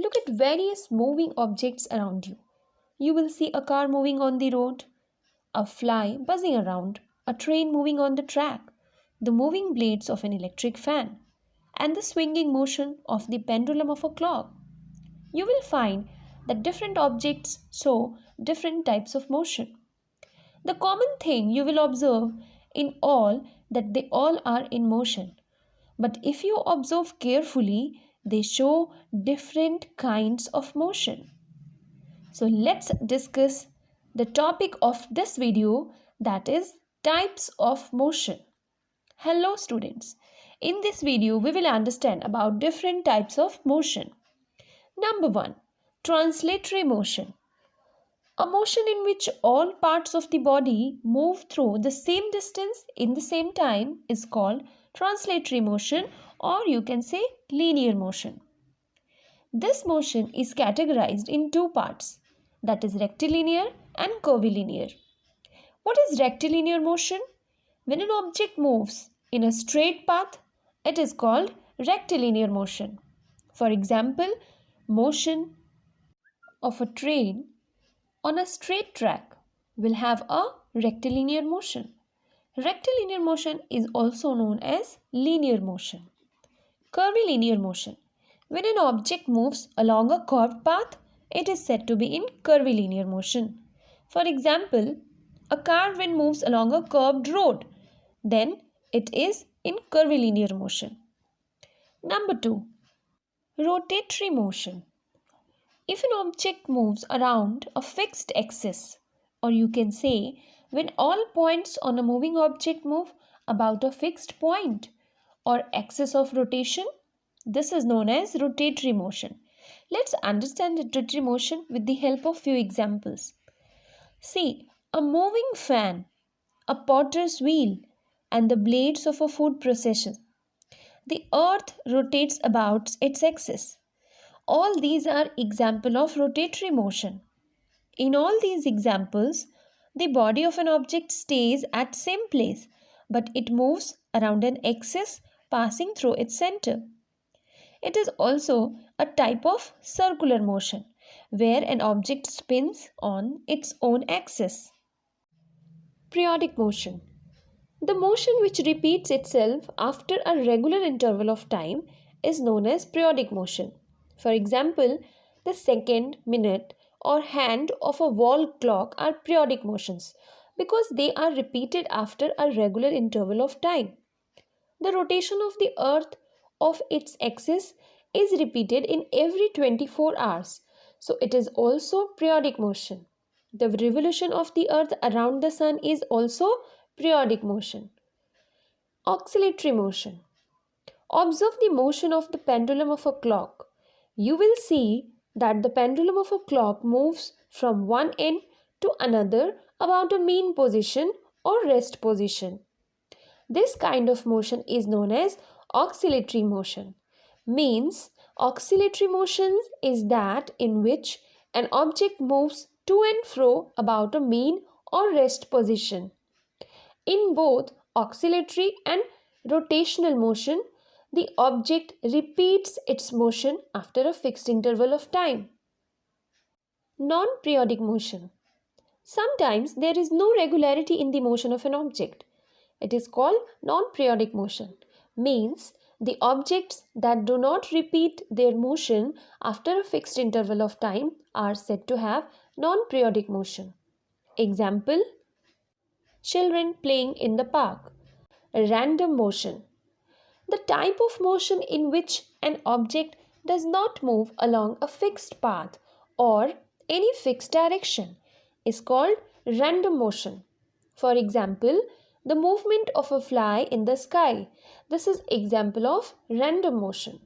Look at various moving objects around you. You will see a car moving on the road, a fly buzzing around, a train moving on the track, the moving blades of an electric fan, and the swinging motion of the pendulum of a clock. You will find that different objects show different types of motion. The common thing you will observe in all that they all are in motion. But if you observe carefully, they show different kinds of motion. So let's discuss the topic of this video, that is types of motion. Hello students. In this video we will understand about different types of motion. Number 1. Translatory motion. A motion in which all parts of the body move through the same distance in the same time is called translatory motion, or you can say linear motion. This motion is categorized in two parts, that is rectilinear and curvilinear. What is rectilinear motion? When an object moves in a straight path, it is called rectilinear motion. For example, motion of a train on a straight track will have a rectilinear motion. Rectilinear motion is also known as linear motion. Curvilinear motion. When an object moves along a curved path, it is said to be in curvilinear motion. For example, a car when moves along a curved road, then it is in curvilinear motion. Number 2. Rotatory motion. If an object moves around a fixed axis, or you can say when all points on a moving object move about a fixed point or axis of rotation, this is known as rotatory motion. Let's understand rotatory motion with the help of few examples. See, a moving fan, a potter's wheel, and the blades of a food processor. The earth rotates about its axis. All these are examples of rotatory motion. In all these examples, the body of an object stays at same place, but it moves around an axis passing through its center. It is also a type of circular motion, where an object spins on its own axis. Periodic motion. The motion which repeats itself after a regular interval of time is known as periodic motion. For example, the second, minute, or hand of a wall clock are periodic motions because they are repeated after a regular interval of time. The rotation of the earth of its axis is repeated in every 24 hours, so it is also periodic motion. The revolution of the earth around the sun is also periodic motion. Oscillatory motion. Observe the motion of the pendulum of a clock. You will see that the pendulum of a clock moves from one end to another about a mean position or rest position. This kind of motion is known as oscillatory motion. Means oscillatory motion is that in which an object moves to and fro about a mean or rest position. In both oscillatory and rotational motion, the object repeats its motion after a fixed interval of time. Non-periodic motion. Sometimes there is no regularity in the motion of an object. It is called non-periodic motion. Means the objects that do not repeat their motion after a fixed interval of time are said to have non-periodic motion. Example: children playing in the park. Random motion. The type of motion in which an object does not move along a fixed path or any fixed direction is called random motion. For example, the movement of a fly in the sky. This is example of random motion.